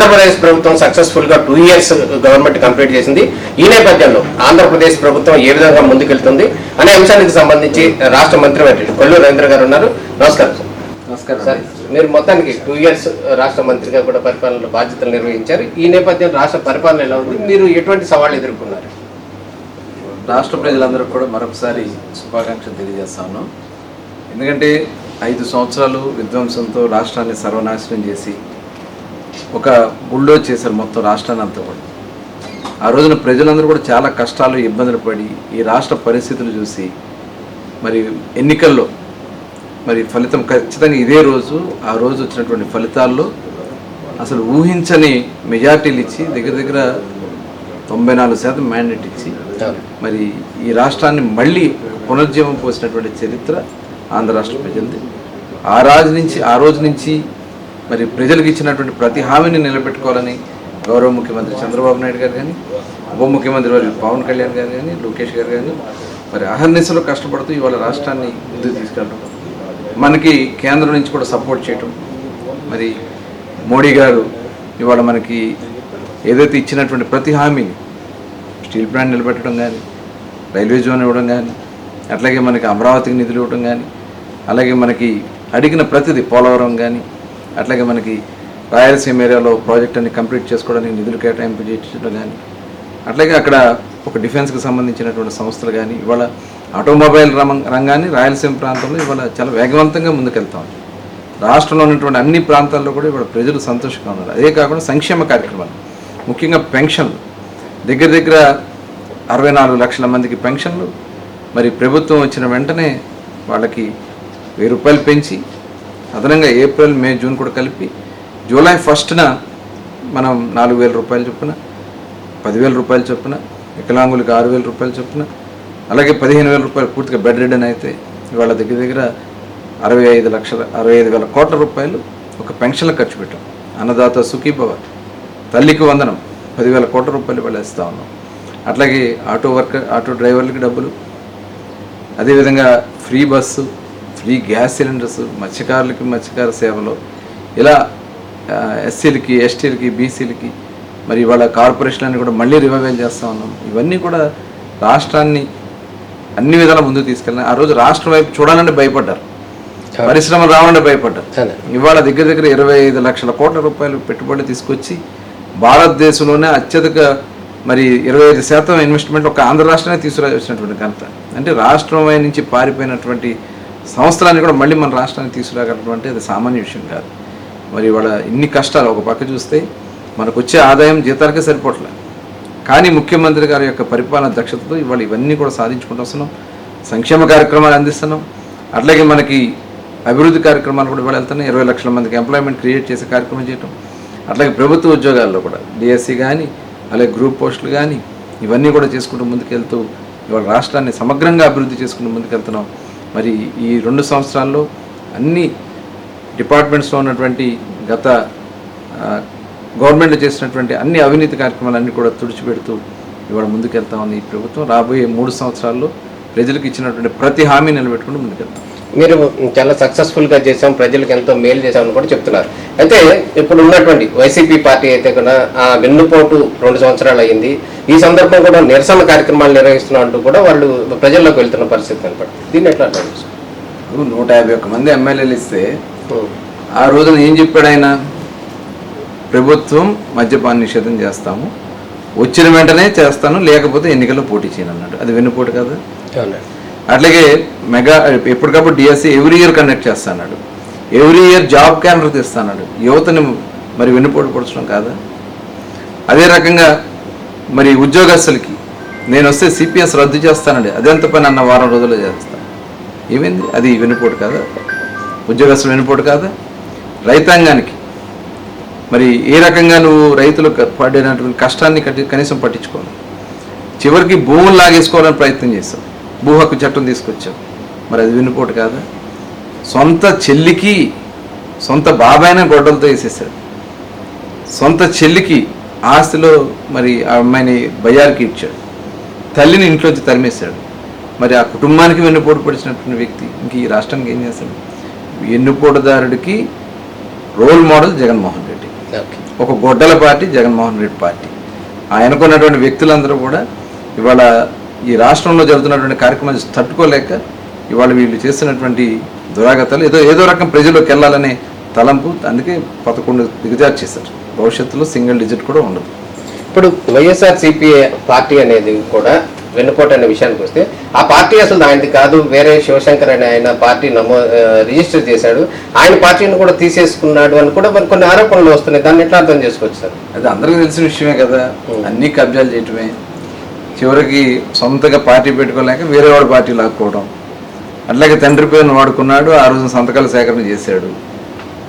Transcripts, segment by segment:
ఆంధ్రప్రదేశ్ ప్రభుత్వం సక్సెస్ఫుల్ గా 2 years government complete చేసింది. ఈ నేపథ్యంలో ఆంధ్రప్రదేశ్ ప్రభుత్వం ఏ విధంగా ముందుకెళ్తుంది అనే అంశానికి సంబంధించి రాష్ట్ర మంత్రి కొల్లు రవీంద్ర గారు ఉన్నారు. నమస్కారం సార్. నమస్కారం సార్, మీరు మొత్తానికి 2 years రాష్ట్ర మంత్రిగా కూడా పరిపాలన బాధ్యతలు నిర్వహించారు. ఈ నేపథ్యంలో రాష్ట్ర పరిపాలన ఎలా ఉంది, మీరు ఎటువంటి సవాళ్ళు ఎదుర్కొన్నారు? రాష్ట్ర ప్రజలందరూ కూడా మరొకసారి శుభాకాంక్షలు తెలియజేస్తాను. ఎందుకంటే 5 సంవత్సరాలు విధ్వంసంతో రాష్ట్రాన్ని సర్వనాశనం చేసి ఒక బుల్డోజ్ చేశారు మొత్తం రాష్ట్రాన్ని అంతా కూడా. ఆ రోజున ప్రజలందరూ కూడా చాలా కష్టాలు ఇబ్బందులు పడి ఈ రాష్ట్ర పరిస్థితులు చూసి మరి ఎన్నికల్లో మరి ఫలితం ఖచ్చితంగా ఇదే రోజు, ఆ రోజు వచ్చినటువంటి ఫలితాల్లో అసలు ఊహించని మెజార్టీలు ఇచ్చి దగ్గర 94% మ్యాండేట్ ఇచ్చి మరి ఈ రాష్ట్రాన్ని మళ్ళీ పునర్జీవం పోసినటువంటి చరిత్ర ఆంధ్ర రాష్ట్ర ప్రజలది. ఆ రోజు నుంచి మరి ప్రజలకు ఇచ్చినటువంటి ప్రతి హామీని నిలబెట్టుకోవాలని గౌరవ ముఖ్యమంత్రి చంద్రబాబు నాయుడు గారు కానీ, ఉప ముఖ్యమంత్రి వారి పవన్ కళ్యాణ్ గారు కానీ, లోకేష్ గారు కానీ మరి అహర్నిశలో కష్టపడుతూ ఇవాళ రాష్ట్రాన్ని ముందుకు తీసుకెళ్ళడం, మనకి కేంద్రం నుంచి కూడా సపోర్ట్ చేయటం, మరి మోడీ గారు ఇవాళ మనకి ఏదైతే ఇచ్చినటువంటి ప్రతి హామీని స్టీల్ ప్లాంట్ నిలబెట్టడం కానీ, రైల్వే జోన్ ఇవ్వడం కానీ, అట్లాగే మనకి అమరావతికి నిధులు ఇవ్వడం కానీ, అలాగే మనకి అడిగిన ప్రతిదీ పోలవరం కానీ, అట్లాగే మనకి రాయలసీమ ఏరియాలో ప్రాజెక్ట్ అన్ని కంప్లీట్ చేసుకోవడానికి నిధులు కేటాయింపు చేయడం కానీ, అట్లాగే అక్కడ ఒక డిఫెన్స్కి సంబంధించినటువంటి సంస్థలు కానీ, ఇవాళ ఆటోమొబైల్ రంగాన్ని రాయలసీమ ప్రాంతంలో ఇవాళ చాలా వేగవంతంగా ముందుకెళ్తాం. రాష్ట్రంలో ఉన్నటువంటి అన్ని ప్రాంతాల్లో కూడా ఇవాళ ప్రజలు సంతోషంగా ఉన్నారు. అదే కాకుండా సంక్షేమ కార్యక్రమాలు, ముఖ్యంగా పెన్షన్లు దగ్గర 64 లక్షల మందికి పెన్షన్లు మరి ప్రభుత్వం వచ్చిన వెంటనే వాళ్ళకి 1000 రూపాయలు పెంచి అదనంగా ఏప్రిల్, మే, జూన్ కూడా కలిపి జూలై 1న మనం 4000 రూపాయలు చొప్పున, 10,000 రూపాయలు చొప్పున, వికలాంగులకి 6,000 రూపాయలు చొప్పున, అలాగే 15,000 రూపాయలు పూర్తిగా బెడ్ రిడన్ అయితే ఇవాళ దగ్గర 65,000 కోట్ల రూపాయలు ఒక పెన్షన్లకు ఖర్చు పెట్టాం. అన్నదాత సుఖీభవ, తల్లికి వందనం 10,000 కోట్ల రూపాయలు ఇవాళ ఇస్తూ ఉన్నాం. అట్లాగే ఆటో డ్రైవర్లకి డబ్బులు, అదేవిధంగా free bus, free gas cylinders, మత్స్యకార సేవలు, ఇలా ఎస్సీలకి, ఎస్టీలకి, బీసీలకి మరి ఇవాళ కార్పొరేషన్లన్నీ కూడా మళ్ళీ రివైవల్ చేస్తూ ఉన్నాం. ఇవన్నీ కూడా రాష్ట్రాన్ని అన్ని విధాలా ముందుకు తీసుకెళ్ళినాయి. ఆ రోజు రాష్ట్రం వైపు చూడాలంటే భయపడ్డారు, పరిశ్రమలు రావాలంటే భయపడ్డారు. ఇవాళ దగ్గర 25 లక్షల కోట్ల రూపాయలు పెట్టుబడులు తీసుకొచ్చి భారతదేశంలోనే అత్యధిక మరి 25% ఇన్వెస్ట్మెంట్ ఒక ఆంధ్ర రాష్ట్రాన్ని తీసుకురావచ్చినటువంటి ఘనత. అంటే రాష్ట్రం నుంచి పారిపోయినటువంటి సంస్థలన్నీ కూడా మళ్ళీ మన రాష్ట్రాన్ని తీసుకురాగలటువంటి అది సామాన్య విషయం కాదు. మరి ఇవాళ ఇన్ని కష్టాలు ఒక పక్క చూస్తే మనకు వచ్చే ఆదాయం జీతాలకే సరిపోవట్లేదు. కానీ ముఖ్యమంత్రి గారి యొక్క పరిపాలన దక్షతతో ఇవాళ ఇవన్నీ కూడా సాధించుకుంటూ వస్తున్నాం. సంక్షేమ కార్యక్రమాలు అందిస్తున్నాం. అట్లాగే మనకి అభివృద్ధి కార్యక్రమాలు కూడా ఇవాళ వెళ్తున్నాయి. 20 లక్షల మందికి ఎంప్లాయ్మెంట్ క్రియేట్ చేసే కార్యక్రమం చేయటం, అట్లాగే ప్రభుత్వ ఉద్యోగాల్లో కూడా డిఎస్సి కానీ, అలాగే గ్రూప్ పోస్టులు కానీ ఇవన్నీ కూడా చేసుకుంటూ ముందుకెళ్తూ ఇవాళ రాష్ట్రాన్ని సమగ్రంగా అభివృద్ధి చేసుకుంటూ ముందుకెళ్తున్నాం. మరి ఈ 2 సంవత్సరాల్లో అన్ని డిపార్ట్మెంట్స్లో ఉన్నటువంటి గత గవర్నమెంట్ చేసినటువంటి అన్ని అవినీతి కార్యక్రమాలన్నీ కూడా తుడిచిపెడుతూ ఇవాళ ముందుకెళ్తా ఉంది ఈ ప్రభుత్వం. రాబోయే 3 సంవత్సరాల్లో ప్రజలకు ఇచ్చినటువంటి ప్రతి హామీ నిలబెట్టుకుంటూ ముందుకెళ్తాం. మీరు చాలా సక్సెస్ఫుల్గా చేసాం, ప్రజలకు ఎంతో మేలు చేశామని కూడా చెప్తున్నారు. అయితే ఇప్పుడు ఉన్నటువంటి వైసీపీ పార్టీ అయితే కూడా వెన్నుపోటు 2 సంవత్సరాలు అయ్యింది. ఈ సందర్భం కూడా నిరసన కార్యక్రమాలు నిర్వహిస్తున్నాం అంటూ కూడా వాళ్ళు ప్రజల్లోకి వెళ్తున్న పరిస్థితి కనపడుతుంది. దీన్ని ఎట్లా 151 మంది ఎమ్మెల్యేలు ఇస్తే ఆ రోజున ఏం చెప్పాడు ఆయన? ప్రభుత్వం మద్యపాన నిషేధం చేస్తాము, వచ్చిన వెంటనే చేస్తాను, లేకపోతే ఎన్నికల్లో పోటీ చేయను అన్నాడు. అది వెన్నుపోటు కదా. అట్లాగే మెగా ఎప్పటికప్పుడు డిఎస్సి ఎవ్రీ ఇయర్ కండక్ట్ చేస్తాడు, ఎవ్రీ ఇయర్ జాబ్ క్యాలెండర్ తెస్తాడు. యువతని మరి వెన్నుపోటు పొడచడం కాదా? అదే రకంగా మరి ఉద్యోగస్తులకి నేను వస్తే సిపిఎస్ రద్దు చేస్తానండి, అదెంత పని అన్న వారం రోజుల్లో చేస్తాను. ఏమైంది? అది వెన్నుపోటు కాదా? ఉద్యోగస్తులు వెన్నుపోటు కాదా? రైతాంగానికి మరి ఏ రకంగా నువ్వు రైతులకు పడినటువంటి కష్టాన్ని కనీసం పట్టించుకోవాలి. చివరికి భూములు లాగేసుకోవాలని ప్రయత్నం చేస్తావు, భూ హక్కు చట్టం తీసుకొచ్చావు. మరి అది వెన్నుపోటు కాదా? సొంత చెల్లికి సొంత బాబాయినే గొడ్డలతో వేసేసాడు. సొంత చెల్లికి ఆస్తిలో మరి ఆ అమ్మాయిని బయ్యారికి ఇచ్చాడు, తల్లిని ఇంట్లోంచి తరిమేశాడు. మరి ఆ కుటుంబానికి వెన్నుపోటు పొడిచినటువంటి వ్యక్తి ఇంక ఈ రాష్ట్రానికి ఏం చేస్తాడు? వెన్నుపోటుదారుడికి రోల్ మోడల్ జగన్మోహన్ రెడ్డి. ఒక గొడ్డల పార్టీ జగన్మోహన్ రెడ్డి పార్టీ. ఆయనకున్నటువంటి వ్యక్తులందరూ కూడా ఇవాళ ఈ రాష్ట్రంలో జరుగుతున్నటువంటి కార్యక్రమాలు తట్టుకోలేక ఇవాళ వీళ్ళు చేస్తున్నటువంటి దురాగతాలు ఏదో రకం ప్రజల్లోకి వెళ్ళాలనే తలంపు, అందుకే 11 దిగజారు చేశారు. భవిష్యత్తులో సింగిల్ డిజిట్ కూడా ఉండదు. ఇప్పుడు వైఎస్ఆర్సీపీ పార్టీ అనేది కూడా వెన్నుపోటు అనే విషయానికి వస్తే ఆ పార్టీ అసలు ఆయనది కాదు, వేరే శివశంకర్ అనే ఆయన పార్టీ రిజిస్టర్ చేశాడు, ఆయన పార్టీని కూడా తీసేసుకున్నాడు అని కూడా మరి కొన్ని ఆరోపణలు వస్తున్నాయి. దాన్ని ఎట్లా అర్థం చేసుకోవచ్చు సార్? అది అందరికీ తెలిసిన విషయమే కదా. అన్ని కబ్జాలు చేయటమే, చివరికి సొంతగా పార్టీ పెట్టుకోలేక వేరే వాడు పార్టీ లాక్కోవడం. అట్లాగే తండ్రి పేరును వాడుకున్నాడు, ఆ రోజు సంతకాల సేకరణ చేశాడు.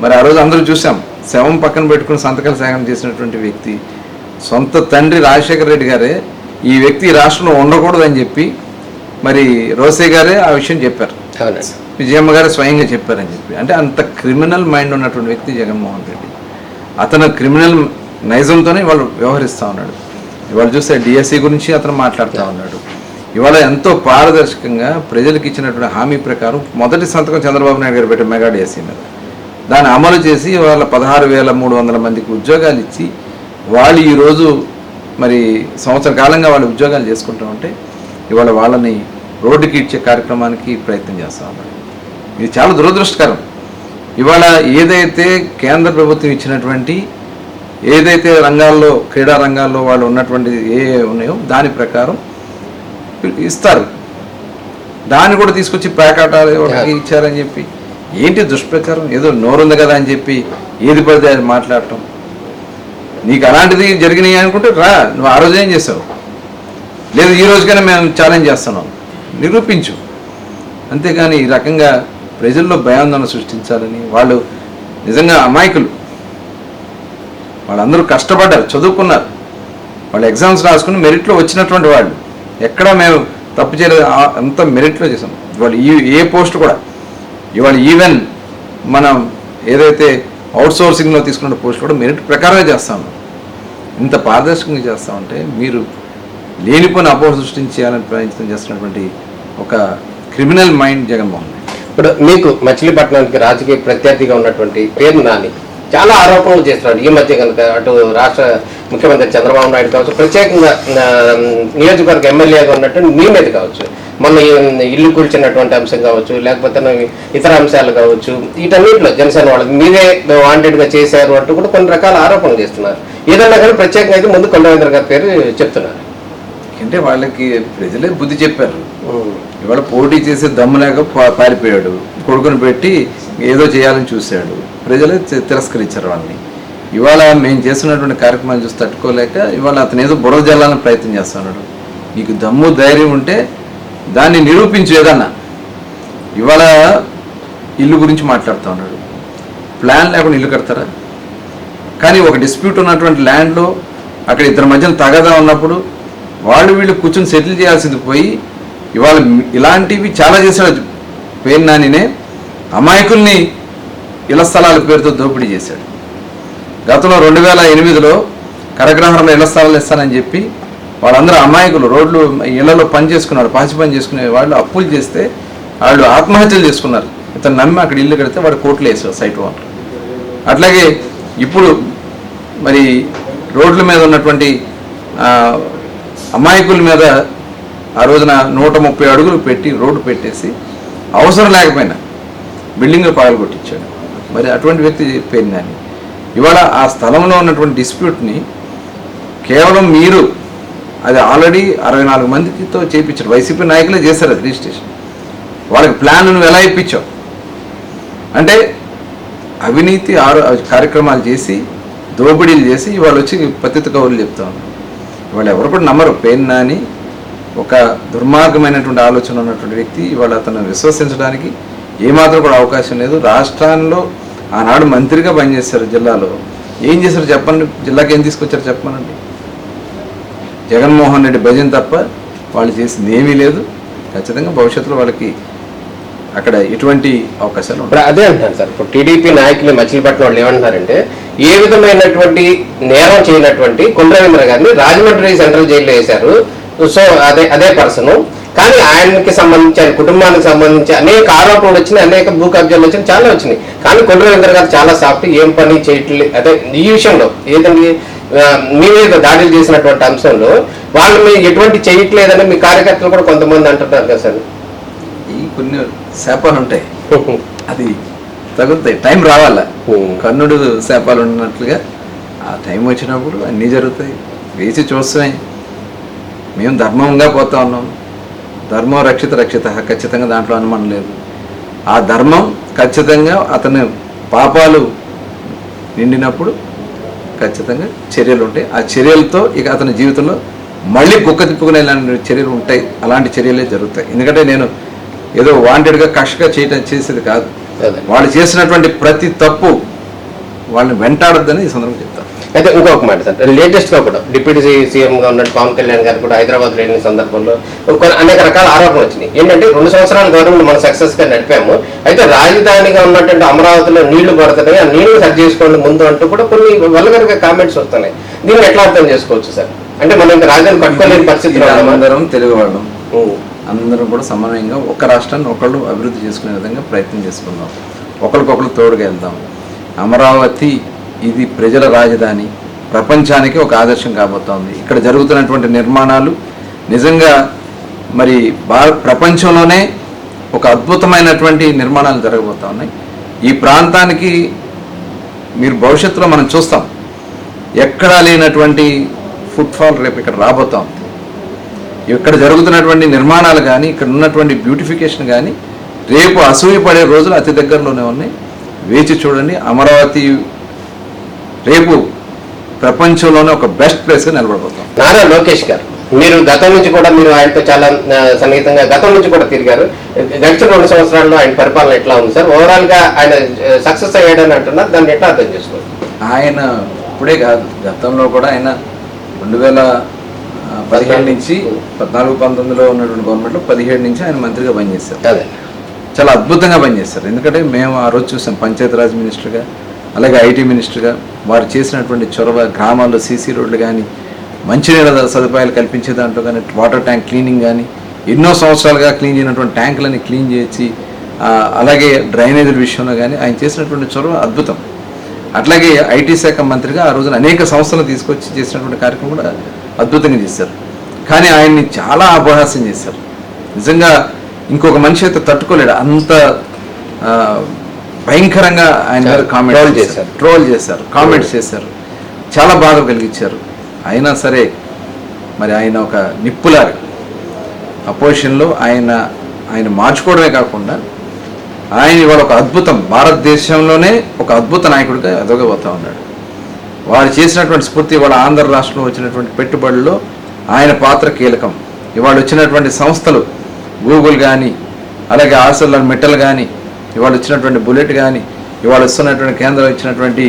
మరి ఆ రోజు అందరూ చూసాం, శవం పక్కన పెట్టుకుని సంతకాల సేకరణ చేసినటువంటి వ్యక్తి సొంత తండ్రి రాజశేఖర రెడ్డి గారే ఈ వ్యక్తి రాష్ట్రంలో ఉండకూడదని చెప్పి మరి రోసే గారే ఆ విషయం చెప్పారు, విజయమ్మ గారే స్వయంగా చెప్పారని చెప్పి. అంటే అంత క్రిమినల్ మైండ్ ఉన్నటువంటి వ్యక్తి జగన్మోహన్ రెడ్డి. అతను క్రిమినల్ నైజంతోనే ఇవాళ వ్యవహరిస్తూ ఉన్నాడు. ఇవాళ చూస్తే డిఎస్సి గురించి అతను మాట్లాడుతూ ఉన్నాడు. ఇవాళ ఎంతో పారదర్శకంగా ప్రజలకు ఇచ్చినటువంటి హామీ ప్రకారం మొదటి సంతకం చంద్రబాబు నాయుడు గారు పెట్టారు మెగా డిఎస్సి మీద. దాన్ని అమలు చేసి ఇవాళ 16,300 మందికి ఉద్యోగాలు ఇచ్చి వాళ్ళు ఈరోజు మరి సంవత్సర కాలంగా వాళ్ళు ఉద్యోగాలు చేసుకుంటూ ఉంటే ఇవాళ వాళ్ళని రోడ్డుకి ఇచ్చే కార్యక్రమానికి ప్రయత్నం చేస్తూ ఉన్నారు. ఇది చాలా దురదృష్టకరం. ఇవాళ ఏదైతే కేంద్ర ప్రభుత్వం ఇచ్చినటువంటి ఏదైతే రంగాల్లో క్రీడా రంగాల్లో వాళ్ళు ఉన్నటువంటి ఏ ఉన్నాయో దాని ప్రకారం ఇస్తారు, దాన్ని కూడా తీసుకొచ్చి ప్యాకెటాలు ఇచ్చారని చెప్పి ఏంటి దుష్ప్రచారం? ఏదో నోరుంది కదా అని చెప్పి ఏది పడితే అది మాట్లాడటం. నీకు అలాంటిది జరిగినాయి అనుకుంటే రా, నువ్వు ఆ రోజు ఏం చేసావు, లేదు ఈ రోజుకైనా మేము ఛాలెంజ్ చేస్తున్నాం, నిరూపించు. అంతేగాని ఈ రకంగా ప్రజల్లో భయాందోళన సృష్టించాలని, వాళ్ళు నిజంగా అమాయకులు, వాళ్ళందరూ కష్టపడ్డారు, చదువుకున్నారు, వాళ్ళు ఎగ్జామ్స్ రాసుకుని మెరిట్లో వచ్చినటువంటి వాళ్ళు. ఎక్కడా మేము తప్పు చేయలేదు, అంత మెరిట్లో చేసాం. ఇవాళ ఏ పోస్ట్ కూడా ఇవాళ ఈవెన్ మనం ఏదైతే అవుట్సోర్సింగ్లో తీసుకున్న పోస్ట్ కూడా మెరిట్ ప్రకారమే చేస్తాము. ఇంత పారదర్శకంగా చేస్తామంటే మీరు లేనిపోయిన అపోహ సృష్టించాలని ప్రయత్నం చేస్తున్నటువంటి ఒక క్రిమినల్ మైండ్ జగన్మోహన్ రెడ్డి. ఇప్పుడు మీకు మచిలీపట్నానికి రాజకీయ ప్రత్యర్థిగా ఉన్నటువంటి పేరు నాని చాలా ఆరోపణలు చేస్తున్నాడు. ఈ మధ్య కనుక అటు రాష్ట్ర ముఖ్యమంత్రి చంద్రబాబు నాయుడు కావచ్చు, ప్రత్యేకంగా నియోజకవర్గ ఎమ్మెల్యేగా ఉన్నట్టు మీ మీద కావచ్చు, మొన్న ఇల్లు కూల్చినటువంటి అంశం కావచ్చు, లేకపోతే ఇతర అంశాలు కావచ్చు, వీటన్నింటిలో జనసేన వాళ్ళకి మీరే వాంటెడ్గా చేశారు అంటూ కూడా కొన్ని రకాల ఆరోపణలు చేస్తున్నారు. ఏదన్నా కానీ ప్రత్యేకంగా అయితే ముందు కొండవేంద్ర గారి పేరు చెప్తున్నారు. అంటే వాళ్ళకి ప్రజలే బుద్ధి చెప్పారు. ఇవాళ పోటీ చేసే దమ్ము లేక పారిపోయాడు, కొడుకుని పెట్టి ఏదో చేయాలని చూశాడు, ప్రజలే తిరస్కరించారు వాళ్ళని. ఇవాళ మేము చేస్తున్నటువంటి కార్యక్రమాలు చూసి తట్టుకోలేక ఇవాళ అతను ఏదో బురద జల్లాలని ప్రయత్నం చేస్తున్నాడు. నీకు దమ్ము ధైర్యం ఉంటే దాన్ని నిరూపించు ఏదన్నా. ఇవాళ ఇల్లు గురించి మాట్లాడుతూ ఉన్నాడు, ప్లాన్ లేకుండా ఇల్లు కడతారా? కానీ ఒక డిస్ప్యూట్ ఉన్నటువంటి ల్యాండ్లో అక్కడ ఇద్దరి మధ్యన తగదా ఉన్నప్పుడు వాళ్ళు వీళ్ళు కూర్చొని సెటిల్ చేయాల్సింది పోయి ఇవాళ ఇలాంటివి చాలా చేశాడు. పేరు నానినే అమాయకుల్ని ఇళ్ల స్థలాల పేరుతో దోపిడీ చేశాడు. గతంలో 2008లో కరగ్రహంలో ఇళ్ల స్థలాలు ఇస్తానని చెప్పి వాళ్ళందరూ అమాయకులు రోడ్లు ఇళ్లలో పని చేసుకున్నారు, పాచి పని చేసుకునే వాళ్ళు అప్పులు చేస్తే వాళ్ళు ఆత్మహత్యలు చేసుకున్నారు. ఇతను నమ్మి అక్కడ ఇల్లు కడితే వాడు కోట్లు వేసారు సైట్ ఓనర్. అట్లాగే ఇప్పుడు మరి రోడ్ల మీద ఉన్నటువంటి అమాయకుల మీద ఆ రోజున 130 అడుగులు పెట్టి రోడ్డు పెట్టేసి అవసరం లేకపోయినా బిల్డింగ్లు పగలగొట్టించాడు. మరి అటువంటి వ్యక్తి పేరు నాని. ఇవాళ ఆ స్థలంలో ఉన్నటువంటి డిస్ప్యూట్ని కేవలం మీరు అది ఆల్రెడీ 64 మందితో చేయించారు, వైసీపీ నాయకులే చేశారు అది రిజిస్ట్రేషన్. వాళ్ళకి ప్లాన్ నువ్వు ఎలా ఇప్పించావు అంటే అవినీతి కార్యక్రమాలు చేసి దోపిడీలు చేసి ఇవాళ వచ్చి పతిత కౌరులు చెప్తా ఉన్నారు. ఇవాళ ఎవరు కూడా నమ్మరు. పేరు నాని ఒక దుర్మార్గమైనటువంటి ఆలోచన ఉన్నటువంటి వ్యక్తి. ఇవాళ అతను విశ్వసించడానికి ఏమాత్రం కూడా అవకాశం లేదు. రాష్ట్రాల్లో ఆనాడు మంత్రిగా పనిచేశారు, జిల్లాలో ఏం చేశారు చెప్పండి, జిల్లాకి ఏం తీసుకొచ్చారు చెప్పమనండి. జగన్మోహన్ రెడ్డి భజన తప్ప వాళ్ళు చేసింది ఏమీ లేదు. ఖచ్చితంగా భవిష్యత్తులో వాళ్ళకి అక్కడ ఎటువంటి అవకాశాలు ఉంటాయి. అదే అంటారు సార్, ఇప్పుడు టీడీపీ నాయకులు మచిలీపట్నం వాళ్ళు ఏమంటున్నారంటే ఏ విధమైనటువంటి నేరం చేయనటువంటి కొండవేంద్ర గారిని రాజమండ్రి సెంట్రల్ జైల్లో వేశారు. సో అదే పర్సన్ కానీ ఆయనకి సంబంధించి ఆయన కుటుంబానికి సంబంధించి అనేక ఆరోపణలు వచ్చినాయి, అనేక భూ కబ్జాలు వచ్చినాయి, చాలా వచ్చినాయి. కానీ కొండ రవీంద్ర గారు చాలా సాఫ్ట్, ఏం పని చేయట్లేదు. అదే ఈ విషయంలో ఏదండి మీ మీద దాడులు చేసినటువంటి అంశంలో వాళ్ళు మీరు ఎటువంటి చేయట్లేదని మీ కార్యకర్తలు కూడా కొంతమంది అంటున్నారు కదా సార్. ఈ కొన్ని శాపాలు ఉంటాయి, అది తగులుతాయి, టైం రావాల. కర్ణుడు శాపాలు ఉన్నట్లుగా ఆ టైం వచ్చినప్పుడు అన్నీ జరుగుతాయి. వేసి చూస్తాయి. మేము ధర్మంగా పోతా ఉన్నాం. ధర్మం రక్షిత ఖచ్చితంగా దాంట్లో అనుమానం లేదు. ఆ ధర్మం ఖచ్చితంగా అతని పాపాలు నిండినప్పుడు ఖచ్చితంగా చర్యలు ఉంటాయి. ఆ చర్యలతో ఇక అతని జీవితంలో మళ్ళీ కుక్క తిప్పుకునే చర్యలు ఉంటాయి. అలాంటి చర్యలే జరుగుతాయి. ఎందుకంటే నేను ఏదో వాంటెడ్గా కక్షగా చేసేది కాదు. వాళ్ళు చేసినటువంటి ప్రతి తప్పు వాళ్ళని వెంటాడొద్దని ఈ సందర్భంగా చెప్తాను. అయితే ఇంకొక మాట సార్, లేటెస్ట్ గా కూడా డిప్యూటీ సీఎంగా ఉన్నట్టు పవన్ కళ్యాణ్ గారు కూడా హైదరాబాద్ లో వెళ్ళిన సందర్భంలో అనేక రకాల ఆరోపణలు వచ్చినాయి. ఏంటంటే 2 సంవత్సరాల గవర్నమెంట్ మనం సక్సెస్ గా నడిపాము, అయితే రాజధానిగా ఉన్నటువంటి అమరావతిలో నీళ్లు పడుతున్నాయి, ఆ నీళ్లు సరి చేసుకోండి ముందు అంటూ కూడా కొన్ని వల్గర్గా కామెంట్స్ వస్తున్నాయి. దీన్ని ఎట్లా అర్థం చేసుకోవచ్చు సార్? అంటే మనం ఇంకా రాజధాని కట్టుకోలేని పరిస్థితిలో అందరం తెలుగు వాళ్ళం, అందరం కూడా సమన్వయంగా ఒక రాష్ట్రాన్ని ఒకళ్ళు అభివృద్ధి చేసుకునే విధంగా ప్రయత్నం చేసుకుందాం, ఒకరికొకరు తోడుగా వెళ్దాం. అమరావతి ఇది ప్రజల రాజధాని, ప్రపంచానికి ఒక ఆదర్శం కాబోతోంది. ఇక్కడ జరుగుతున్నటువంటి నిర్మాణాలు నిజంగా మరి ప్రపంచంలోనే ఒక అద్భుతమైనటువంటి నిర్మాణాలు జరగబోతూ ఉన్నాయి. ఈ ప్రాంతానికి మీరు భవిష్యత్తులో మనం చూస్తాం, ఎక్కడా లేనటువంటి ఫుట్ఫాల్ రేపు ఇక్కడ రాబోతా ఉంది. ఇక్కడ జరుగుతున్నటువంటి నిర్మాణాలు కానీ, ఇక్కడ ఉన్నటువంటి బ్యూటిఫికేషన్ కానీ రేపు అసూయపడే రోజులు అతి దగ్గరలోనే ఉన్నాయి. వేచి చూడండి. అమరావతి రేపు ప్రపంచంలోనే ఒక బెస్ట్ ప్లేస్గా నిలబడిపోతాం. నారా లోకేష్ గారు, మీరు గతం నుంచి కూడా మీరు ఆయనతో చాలా సన్నిహితంగా గతం నుంచి కూడా తిరిగారు. గడిచిన 2 సంవత్సరాల్లో ఆయన పరిపాలన ఎట్లా ఉంది సార్? ఓవరాల్ గా ఆయన సక్సెస్ అయ్యాడని అంటున్నారు, దాన్ని ఎట్లా అర్థం చేసుకోవాలి? ఆయన ఇప్పుడే కాదు, గతంలో కూడా ఆయన 2017 నుంచి 14-19లో ఉన్నటువంటి గవర్నమెంట్లో 17 నుంచి ఆయన మంత్రిగా పనిచేశారు. అదే చాలా అద్భుతంగా పనిచేస్తారు. ఎందుకంటే మేము ఆ రోజు చూసాం, పంచాయతీరాజ్ మినిస్టర్గా అలాగే ఐటీ మినిస్టర్గా వారు చేసినటువంటి చొరవ, గ్రామాల్లో సీసీ రోడ్లు కానీ, మంచినీళ్ళ సదుపాయాలు కల్పించే దాంట్లో కానీ, వాటర్ ట్యాంక్ క్లీనింగ్ కానీ, ఎన్నో సంవత్సరాలుగా క్లీన్ చేయనటువంటి ట్యాంకులని క్లీన్ చేసి, అలాగే డ్రైనేజీల విషయంలో కానీ ఆయన చేసినటువంటి చొరవ అద్భుతం. అట్లాగే ఐటీ శాఖ మంత్రిగా ఆ రోజున అనేక సంస్థలను తీసుకొచ్చి చేసినటువంటి కార్యక్రమం కూడా అద్భుతంగా చేశారు. కానీ ఆయన్ని చాలా అపహాస్యం చేశారు. నిజంగా ఇంకొక మనిషి అయితే తట్టుకోలేడు, అంత భయంకరంగా ఆయన మీద ట్రోల్ చేశారు, కామెంట్స్ చేశారు, చాలా బాధ కలిగించారు. అయినా సరే మరి ఆయన ఒక నిప్పులాగా అపోజిషన్లో ఆయన మార్చుకోవడమే కాకుండా ఆయన ఇవాళ ఒక అద్భుతం, భారతదేశంలోనే ఒక అద్భుత నాయకుడిగా ఎదగబోతా ఉన్నాడు. వారు చేసినటువంటి స్ఫూర్తి, ఇవాళ ఆంధ్ర రాష్ట్రంలో వచ్చినటువంటి పెట్టుబడుల్లో ఆయన పాత్ర కీలకం. ఇవాళ వచ్చినటువంటి సంస్థలు గూగుల్ కానీ, అలాగే ఆర్సెలర్ మెటల్ కానీ, ఇవాళ వచ్చినటువంటి బుల్లెట్ కానీ, ఇవాళ వస్తున్నటువంటి కేంద్రం ఇచ్చినటువంటి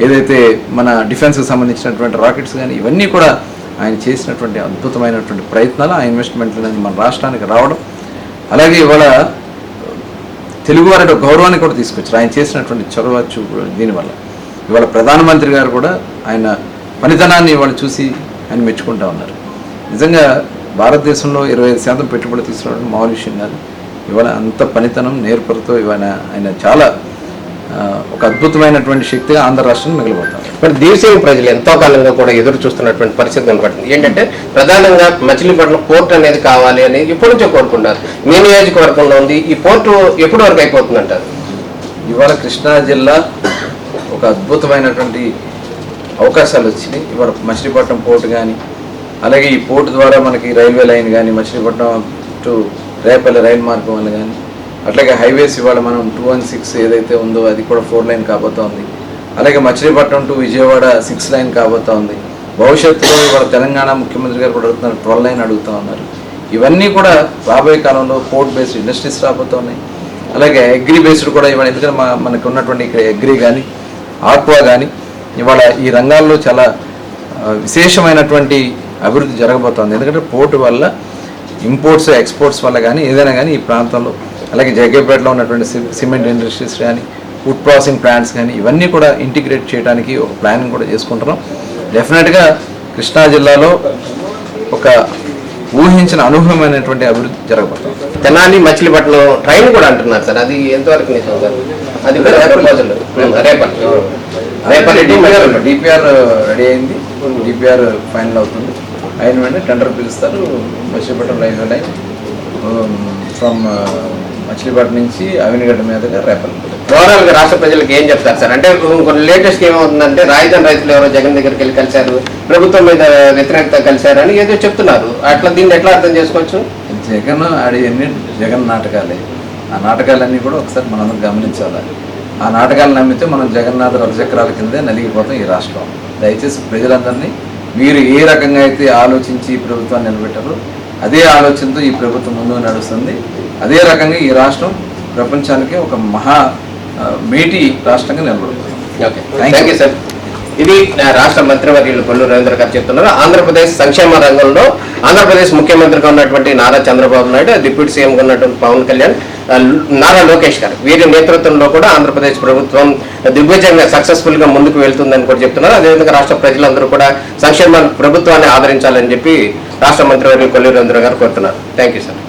ఏదైతే మన డిఫెన్స్కి సంబంధించినటువంటి రాకెట్స్ కానీ, ఇవన్నీ కూడా ఆయన చేసినటువంటి అద్భుతమైనటువంటి ప్రయత్నాలు, ఆ ఇన్వెస్ట్మెంట్లు అనేది మన రాష్ట్రానికి రావడం, అలాగే ఇవాళ తెలుగువారి గౌరవాన్ని కూడా తీసుకొచ్చారు ఆయన చేసినటువంటి చొరవ చూపు. దీనివల్ల ఇవాళ ప్రధానమంత్రి గారు కూడా ఆయన పనితనాన్ని ఇవాళ చూసి ఆయన మెచ్చుకుంటా ఉన్నారు. నిజంగా భారతదేశంలో 25% పెట్టుబడి తీసుకురావడం మామూలు విషయం కాదు. ఇవాళ అంత పనితనం, నేర్పరితో ఇవాళ ఆయన చాలా ఒక అద్భుతమైనటువంటి శక్తిగా ఆంధ్ర రాష్ట్రం మిగిలిపోతారు. మరి దేశీయ ప్రజలు ఎంతో కాలంగా కూడా ఎదురు చూస్తున్నటువంటి పరిస్థితి కనపడుతుంది. ఏంటంటే ప్రధానంగా మచిలీపట్నం పోర్ట్ అనేది కావాలి అని ఎప్పటి నుంచో కోరుకుంటారు. మీ నియోజకవర్గంలో ఉంది, ఈ పోర్టు ఎప్పటి వరకు అయిపోతుంది అంటారు? ఇవాళ కృష్ణా జిల్లా ఒక అద్భుతమైనటువంటి అవకాశాలు వచ్చినాయి. ఇవాళ మచిలీపట్నం పోర్టు కానీ, అలాగే ఈ పోర్టు ద్వారా మనకి రైల్వే లైన్ కానీ, మచిలీపట్నం టు రేపల్లి రైలు మార్గం వల్ల కానీ, అట్లాగే హైవేస్ ఇవాళ మనం 216 ఏదైతే ఉందో అది కూడా 4 లైన్ కాబోతా ఉంది. అలాగే మచిలీపట్నం టు విజయవాడ 6 లైన్ కాబోతా ఉంది. భవిష్యత్తులో ఇవాళ తెలంగాణ ముఖ్యమంత్రి గారు కూడా అడుగుతున్నారు, 12 లైన్ అడుగుతూ ఉన్నారు. ఇవన్నీ కూడా రాబోయే కాలంలో పోర్ట్ బేస్డ్ ఇండస్ట్రీస్ రాబోతూ ఉన్నాయి. అలాగే అగ్రి బేస్డ్ కూడా ఇవాళ, ఎందుకంటే మనకు ఉన్నటువంటి ఇక్కడ అగ్రి కానీ, ఆక్వా కానీ, ఇవాళ ఈ రంగాల్లో చాలా విశేషమైనటువంటి అభివృద్ధి జరగబోతోంది. ఎందుకంటే పోర్టు వల్ల ఇంపోర్ట్స్ ఎక్స్పోర్ట్స్ వల్ల కానీ ఏదైనా కానీ ఈ ప్రాంతంలో, అలాగే జగ్గేపేటలో ఉన్నటువంటి సిమెంట్ ఇండస్ట్రీస్ కానీ, ఫుడ్ ప్రాసెసింగ్ ప్లాంట్స్ కానీ, ఇవన్నీ కూడా ఇంటిగ్రేట్ చేయడానికి ఒక ప్లానింగ్ కూడా చేసుకుంటున్నాం. డెఫినెట్గా కృష్ణా జిల్లాలో ఒక ఊహించిన అనూహ్యమైనటువంటి అభివృద్ధి జరగబోతుంది. తెనాలి మచిలీపట్నం ట్రైన్ కూడా అంటున్నారు సార్, అది ఎంతవరకు నిజం సార్? అది కూడా ప్రపోజల్ రేపల్లి డిపిఆర్ రెడీ అయింది, డిపిఆర్ ఫైనల్ అవుతుంది. అయిన వెంటనే టెండర్ పిలుస్తారు. Machilipatnam railway line from Machilipatnam నుంచి అవినిగడ్డ మీదుగా రేపల్లి. ఓవరాల్ గా రాష్ట్ర ప్రజలకు ఏం చెప్తారు సార్? అంటే కొన్ని లేటెస్ట్ ఏమవుతుందంటే రాజధాని రైతులు ఎవరో జగన్ దగ్గరికి వెళ్ళి కలిశారు, ప్రభుత్వం మీద వ్యతిరేకత కలిశారు అని ఏదో చెప్తున్నారు. అట్లా దీన్ని ఎట్లా అర్థం చేసుకోవచ్చు? జగన్ ఆడేవన్నీ జగన్ నాటకాలే. ఆ నాటకాలన్నీ కూడా ఒకసారి మనందరం గమనించాలి. ఆ నాటకాలు నమ్మితే మనం జగన్నాథ రథచక్రాల కిందే నలిగిపోతాం ఈ రాష్ట్రం. దయచేసి ప్రజలందరినీ మీరు ఏ రకంగా అయితే ఆలోచించి ఈ ప్రభుత్వాన్ని నిలబెట్టారో అదే ఆలోచనతో ఈ ప్రభుత్వం ముందుకు నడుస్తుంది. అదే రకంగా ఈ రాష్ట్రం ప్రపంచానికి ఒక మహా మేటి రాష్ట్రంగా నిలబడుతుంది. Okay, thank you sir. ఇది రాష్ట్ర మంత్రివర్యులు కొల్లు రవీంద్ర గారు చెప్తున్నారు. ఆంధ్రప్రదేశ్ సంక్షేమ రంగంలో ఆంధ్రప్రదేశ్ ముఖ్యమంత్రిగా ఉన్నటువంటి నారా చంద్రబాబు నాయుడు, డిప్యూటీ సీఎంగా ఉన్నటువంటి పవన్ కళ్యాణ్, నారా లోకేష్ గారు, వీరి నేతృత్వంలో కూడా ఆంధ్రప్రదేశ్ ప్రభుత్వం దిగ్విజయంగా సక్సెస్ఫుల్ గా ముందుకు వెళ్తుందని కూడా చెప్తున్నారు. అదేవిధంగా రాష్ట్ర ప్రజలందరూ కూడా సంక్షేమ ప్రభుత్వాన్ని ఆదరించాలని చెప్పి రాష్ట్ర మంత్రివర్యులు కొల్లు రవీంద్ర గారు కోరుతున్నారు. Thank you sir.